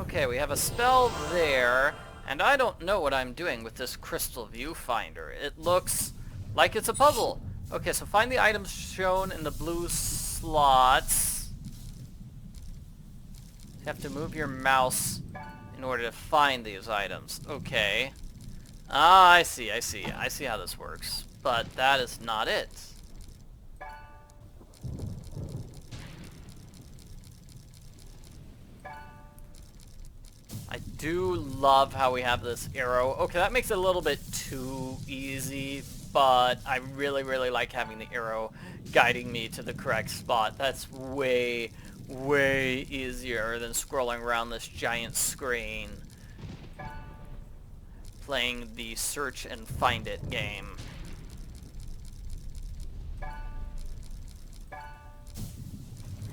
Okay, we have a spell there, and I don't know what I'm doing with this crystal viewfinder. It looks like it's a puzzle. Okay, so find the items shown in the blue slots. You have to move your mouse in order to find these items. Okay. Ah, I see. I see how this works. But that is not it. I do love how we have this arrow. Okay, that makes it a little bit too easy, but I really, really like having the arrow guiding me to the correct spot. That's way, way easier than scrolling around this giant screen playing the search and find it game.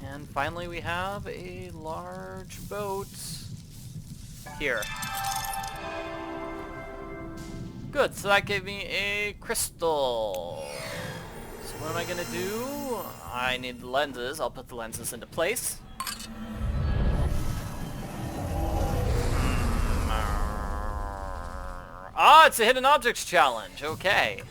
And finally we have a large boat here. Good, so that gave me a crystal. So what am I gonna do? I need the lenses. I'll put the lenses into place. Ah, it's a hidden objects challenge. Okay.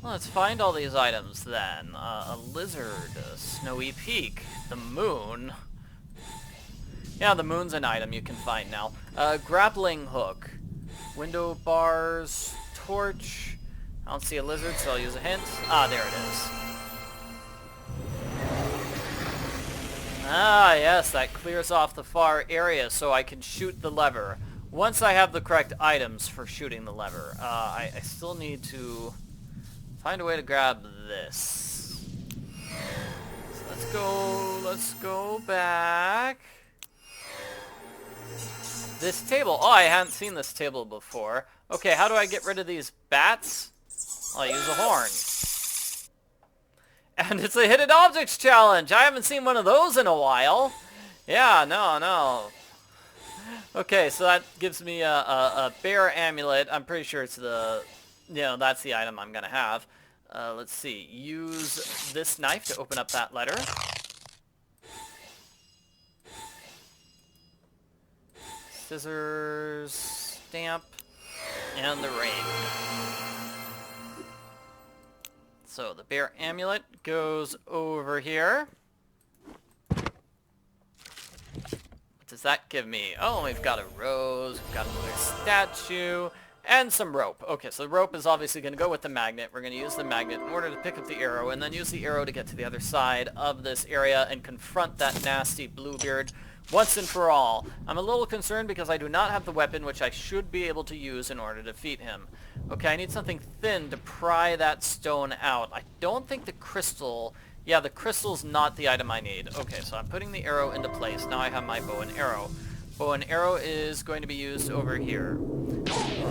Well, let's find all these items then. A lizard, a snowy peak, the moon. Yeah, the moon's an item you can find now. Grappling hook, window bars, torch. I don't see a lizard, so I'll use a hint. Ah, there it is. Ah, yes, that clears off the far area so I can shoot the lever. Once I have the correct items for shooting the lever. I still need to find a way to grab this. So let's go back. This table. Oh, I hadn't seen this table before. Okay, how do I get rid of these bats? I'll use a horn. And it's a hidden objects challenge. I haven't seen one of those in a while. Yeah, no. Okay, so that gives me a bear amulet. I'm pretty sure it's that's the item I'm gonna have. Let's see. Use this knife to open up that letter. Scissors, stamp, and the ring. So the bear amulet goes over here. What does that give me? Oh, we've got a rose, we've got another statue, and some rope. Okay, so the rope is obviously going to go with the magnet. We're going to use the magnet in order to pick up the arrow, and then use the arrow to get to the other side of this area and confront that nasty Bluebeard once and for all. I'm a little concerned because I do not have the weapon, which I should be able to use in order to defeat him. Okay, I need something thin to pry that stone out. I don't think the crystal... Yeah, the crystal's not the item I need. Okay, so I'm putting the arrow into place. Now I have my bow and arrow. Bow and arrow is going to be used over here.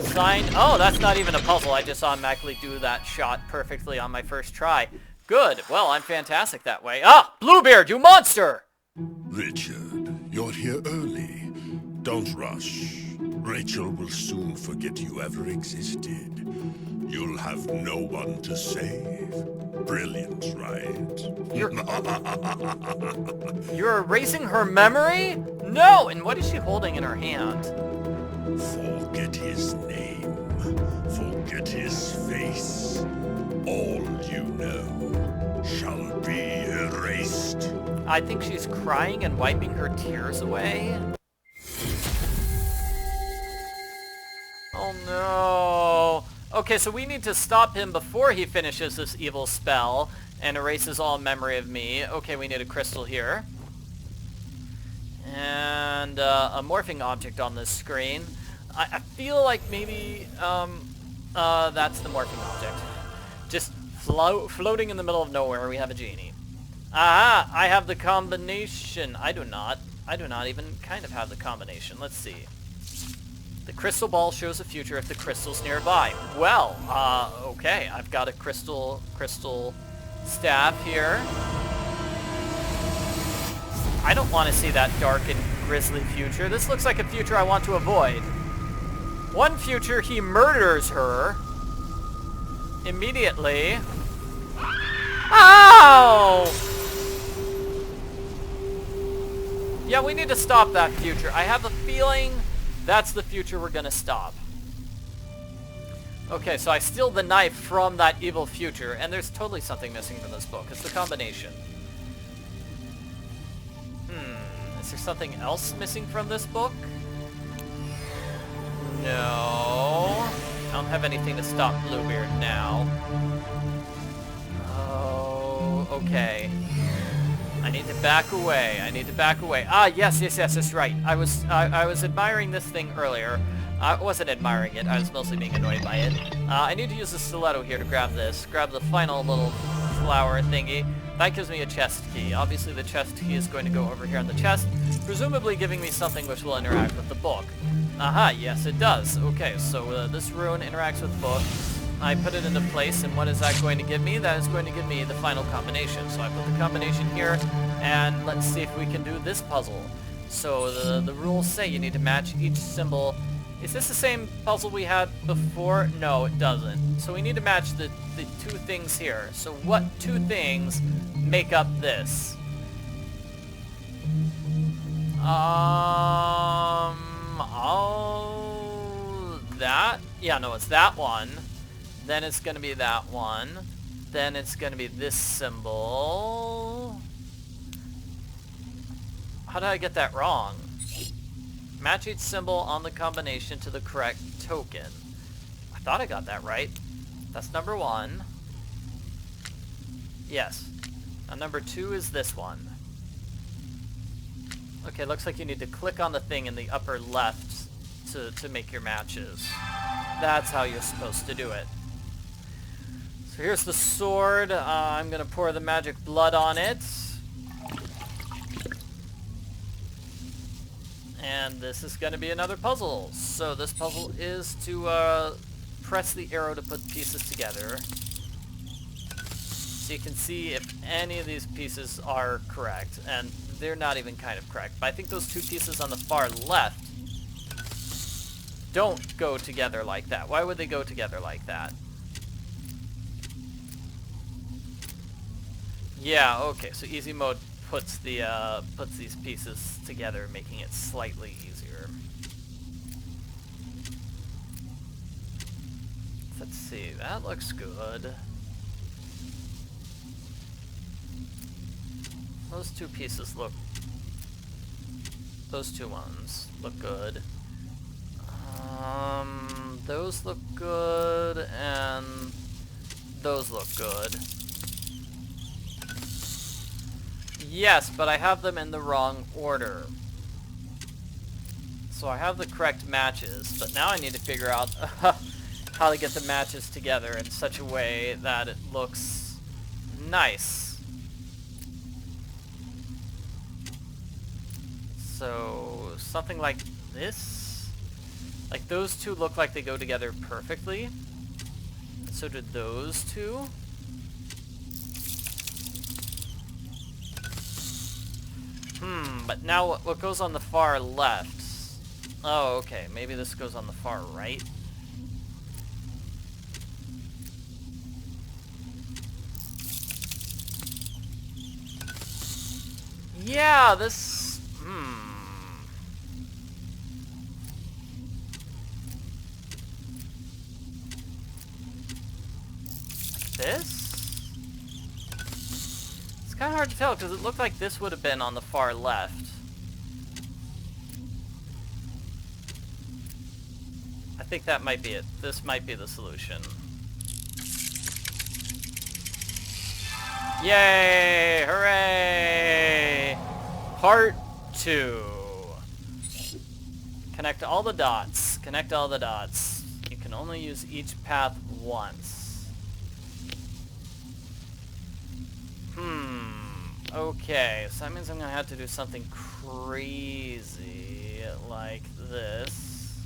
Sign... Oh, that's not even a puzzle. I just automatically do that shot perfectly on my first try. Good. Well, I'm fantastic that way. Ah! Bluebeard, you monster! Richard, you're here early. Don't rush. Rachel will soon forget you ever existed. You'll have no one to save. Brilliant, right? You're erasing her memory? No! And what is she holding in her hand? Forget his name. Forget his face. All you know shall be erased. I think she's crying and wiping her tears away. Oh no. Okay, so we need to stop him before he finishes this evil spell and erases all memory of me. Okay, we need a crystal here. And a morphing object on this screen. I feel like maybe that's the morphing object. Just floating in the middle of nowhere, we have a genie. Aha! I have the combination. I do not even kind of have the combination. Let's see. The crystal ball shows a future if the crystal's nearby. Well, okay. I've got a crystal staff here. I don't want to see that dark and grisly future. This looks like a future I want to avoid. One future, he murders her immediately. Ow! Yeah, we need to stop that future. I have a feeling that's the future we're gonna stop. Okay, so I steal the knife from that evil future, and there's totally something missing from this book. It's the combination. Is there something else missing from this book? No. I don't have anything to stop Bluebeard now. Oh, okay. I need to back away. I need to back away. Ah, yes, that's right. I was admiring this thing earlier. I wasn't admiring it. I was mostly being annoyed by it. I need to use the stiletto here to grab this. Grab the final little flower thingy. That gives me a chest key. Obviously, the chest key is going to go over here on the chest, presumably giving me something which will interact with the book. Aha, yes, it does. Okay, so this rune interacts with the book. I put it into place, and what is that going to give me? That is going to give me the final combination. So I put the combination here, and let's see if we can do this puzzle. So the rules say you need to match each symbol. Is this the same puzzle we had before? No, it doesn't. So we need to match the two things here. So what two things make up this? That? Yeah, no, it's that one. Then it's gonna be that one. Then it's gonna be this symbol. How did I get that wrong? Match each symbol on the combination to the correct token. I thought I got that right. That's number one. Yes. Now number two is this one. Okay, looks like you need to click on the thing in the upper left to make your matches. That's how you're supposed to do it. So here's the sword. I'm going to pour the magic blood on it. And this is going to be another puzzle. So this puzzle is to press the arrow to put pieces together. So you can see if any of these pieces are correct. And they're not even kind of correct. But I think those two pieces on the far left don't go together like that. Why would they go together like that? Yeah, okay, so easy mode puts these pieces together, making it slightly easier. Let's see, that looks good. Those two pieces look... Those two ones look good. Those look good, and those look good. Yes, but I have them in the wrong order. So I have the correct matches, but now I need to figure out how to get the matches together in such a way that it looks nice. So something like this. Like those two look like they go together perfectly. And so do those two. But now what goes on the far left? Oh, okay. Maybe this goes on the far right. Yeah, this... This? It's kind of hard to tell because it looked like this would have been on the far left. I think that might be it. This might be the solution. Yay! Hooray! Part 2. Connect all the dots. Connect all the dots. You can only use each path once. Okay, so that means I'm gonna have to do something crazy like this.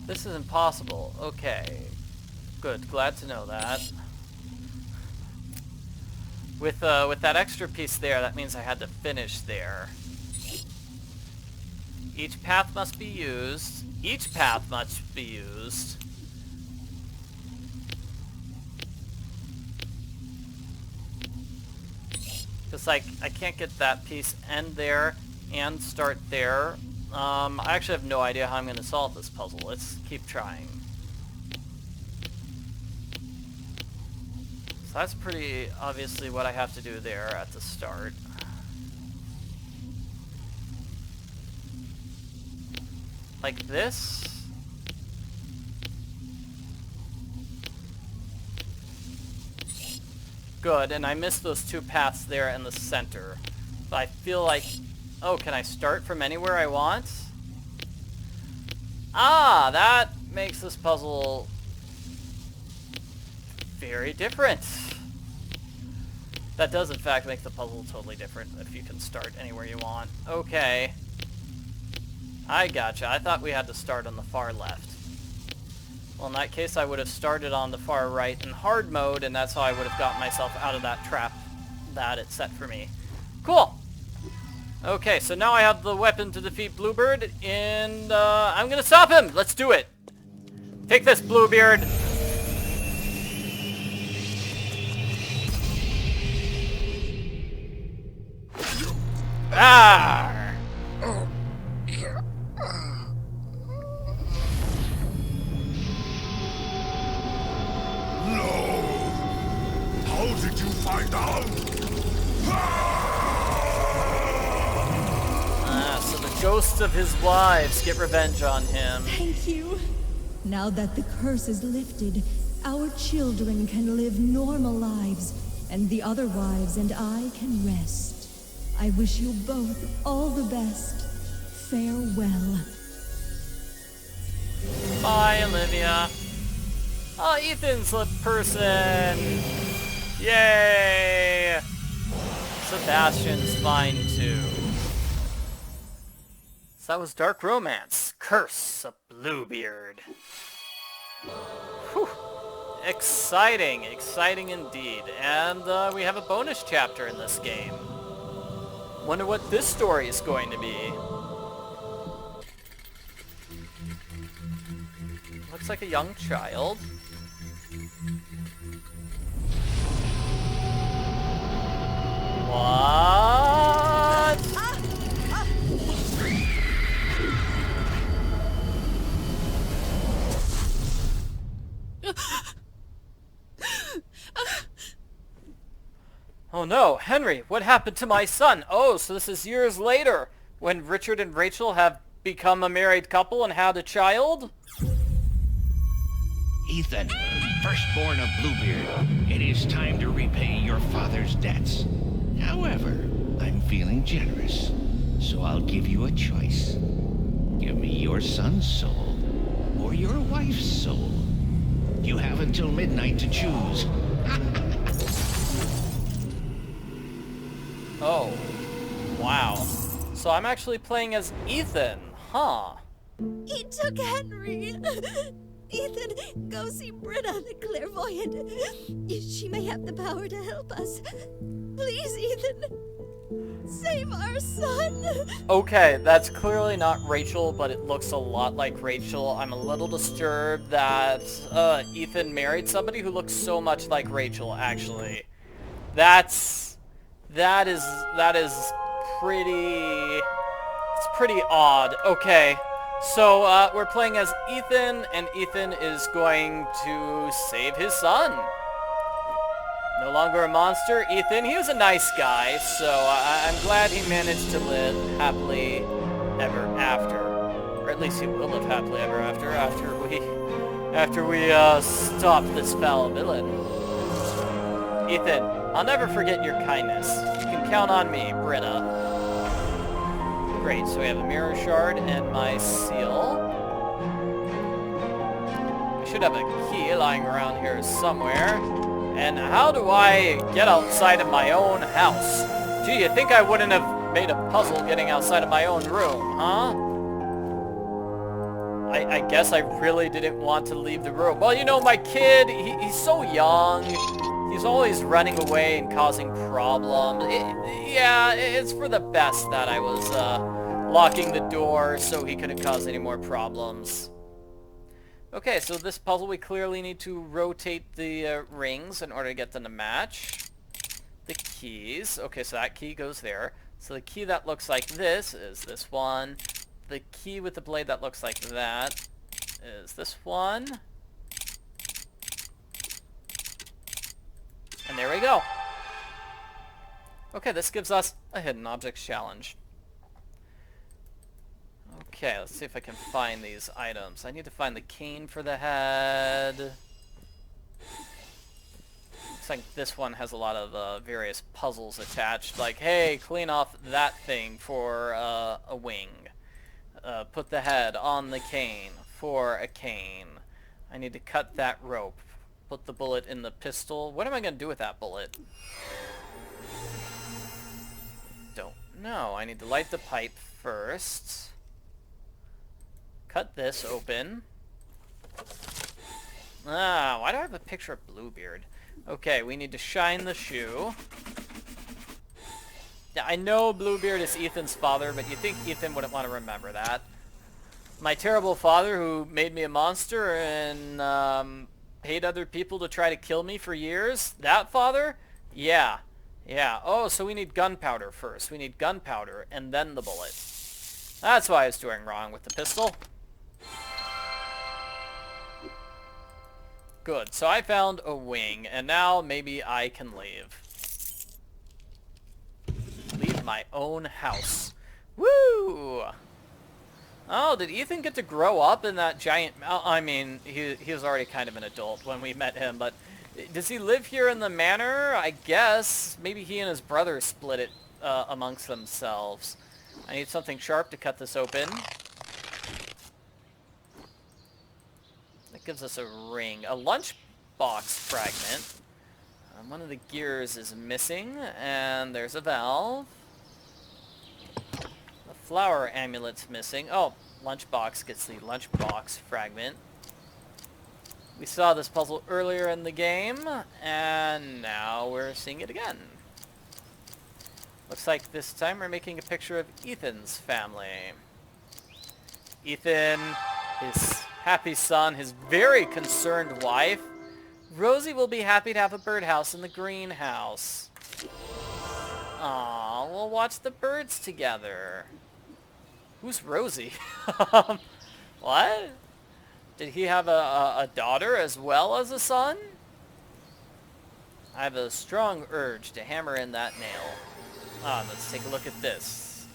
This is impossible. Okay. Good, glad to know that. With that extra piece there, that means I had to finish there. Each path must be used. Each path must be used. Because, like, I can't get that piece end there and start there. I actually have no idea how I'm going to solve this puzzle. Let's keep trying. So that's pretty obviously what I have to do there at the start. Like this. Good, and I missed those two paths there in the center. So I feel like... Oh, can I start from anywhere I want? Ah, that makes this puzzle very different. That does, in fact, make the puzzle totally different if you can start anywhere you want. Okay. I gotcha. I thought we had to start on the far left. Well, in that case, I would have started on the far right in hard mode, and that's how I would have gotten myself out of that trap that it set for me. Cool! Okay, so now I have the weapon to defeat Bluebeard, and I'm gonna stop him! Let's do it! Take this, Bluebeard! Ah! No! How did you find out? So the ghosts of his wives get revenge on him. Thank you. Now that the curse is lifted, our children can live normal lives, and the other wives and I can rest. I wish you both all the best. Farewell. Bye, Olivia. Oh, Ethan's the person! Yay! Sebastian's fine too. So that was Dark Romance. Curse of Bluebeard. Whew. Exciting. Exciting indeed. And we have a bonus chapter in this game. Wonder what this story is going to be. Looks like a young child. What? Oh no, Henry, what happened to my son? Oh, so this is years later, when Richard and Rachel have become a married couple and had a child? Ethan, firstborn of Bluebeard, it is time to repay your father's debts. However, I'm feeling generous, so I'll give you a choice. Give me your son's soul, or your wife's soul. You have until midnight to choose. Oh, wow. So I'm actually playing as Ethan, huh? He took Henry. Ethan, go see Britta the Clairvoyant. She may have the power to help us. Please, Ethan. Save our son. Okay, that's clearly not Rachel, but it looks a lot like Rachel. I'm a little disturbed that Ethan married somebody who looks so much like Rachel, actually. That is pretty... It's pretty odd. Okay. So, we're playing as Ethan, and Ethan is going to save his son. No longer a monster. Ethan, he was a nice guy, so I'm glad he managed to live happily ever after. Or at least he will live happily ever after, after we stop this foul villain. Ethan, I'll never forget your kindness. You can count on me, Britta. Great, so we have a mirror shard and my seal. I should have a key lying around here somewhere. And how do I get outside of my own house? Gee, you think I wouldn't have made a puzzle getting outside of my own room, huh? I guess I really didn't want to leave the room. Well, you know, my kid, he's so young. He's always running away and causing problems. It's for the best that I was locking the door so he couldn't cause any more problems. Okay, so this puzzle we clearly need to rotate the rings in order to get them to match. the keys. Okay, so that key goes there. So the key that looks like this is this one. The key with the blade that looks like that is this one. And there we go. Okay, this gives us a hidden objects challenge. Okay, let's see if I can find these items. I need to find the cane for the head. Looks like this one has a lot of various puzzles attached. Like, hey, clean off that thing for a wing. Put the head on the cane for a cane. I need to cut that rope. Put the bullet in the pistol. What am I going to do with that bullet? Don't know. I need to light the pipe first. Cut this open. Ah, why do I have a picture of Bluebeard? Okay, we need to shine the shoe. Yeah, I know Bluebeard is Ethan's father, but you think Ethan wouldn't want to remember that. My terrible father who made me a monster and paid other people to try to kill me for years? That father? Yeah. Yeah. Oh, so we need gunpowder first. We need gunpowder and then the bullet. That's why I was doing wrong with the pistol. Good. So I found a wing, and now maybe I can leave. Leave my own house. Woo! Oh, did Ethan get to grow up in that giant... I mean, he was already kind of an adult when we met him, but does he live here in the manor? I guess. Maybe he and his brother split it amongst themselves. I need something sharp to cut this open. That gives us a ring. A lunchbox fragment. One of the gears is missing, and there's a valve. The flower amulet's missing. Oh, lunchbox gets the lunchbox fragment. We saw this puzzle earlier in the game, and now we're seeing it again. Looks like this time we're making a picture of Ethan's family. Ethan, his happy son, his very concerned wife. Rosie will be happy to have a birdhouse in the greenhouse. Aw, we'll watch the birds together. Who's Rosie? What? Did he have a daughter as well as a son? I have a strong urge to hammer in that nail. Let's take a look at this.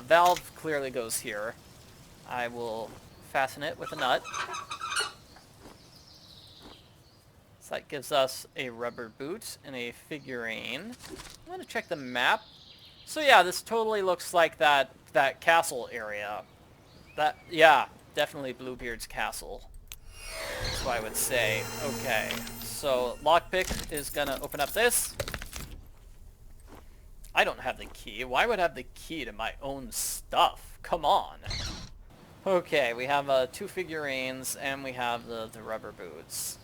Valve clearly goes here. I will fasten it with a nut. So that gives us a rubber boot and a figurine. I'm going to check the map. So yeah, this totally looks like that castle area. Yeah, definitely Bluebeard's castle. That's what I would say. Okay, so lockpick is going to open up this. I don't have the key. Why would I have the key to my own stuff? Come on. Okay, we have 2 figurines, and we have the rubber boots.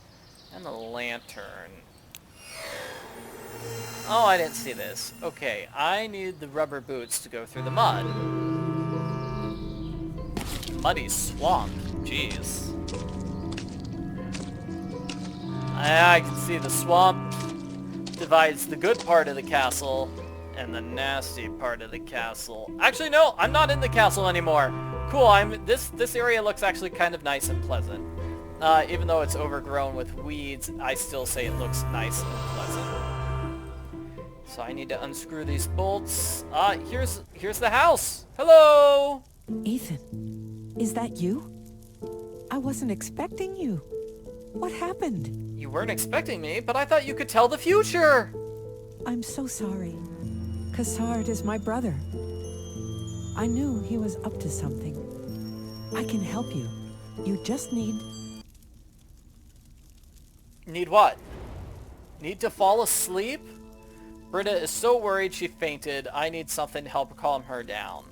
And the lantern. Oh, I didn't see this. Okay, I need the rubber boots to go through the mud. Muddy swamp. Jeez. I can see the swamp divides the good part of the castle and the nasty part of the castle. Actually, no, I'm not in the castle anymore. Cool, this area looks actually kind of nice and pleasant. Even though it's overgrown with weeds, I still say it looks nice and pleasant. So I need to unscrew these bolts. Here's the house. Hello! Ethan, is that you? I wasn't expecting you. What happened? You weren't expecting me, but I thought you could tell the future! I'm so sorry. Cassard is my brother. I knew he was up to something. I can help you. You just need... Need what? Need to fall asleep? Britta is so worried she fainted. I need something to help calm her down.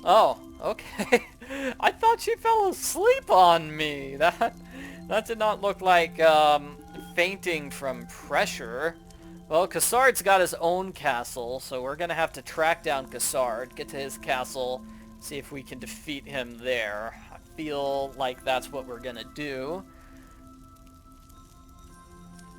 Oh, okay. I thought she fell asleep on me. That did not look like fainting from pressure. Well, Cassard's got his own castle, so we're gonna have to track down Cassard, get to his castle, see if we can defeat him there. I feel like that's what we're gonna do.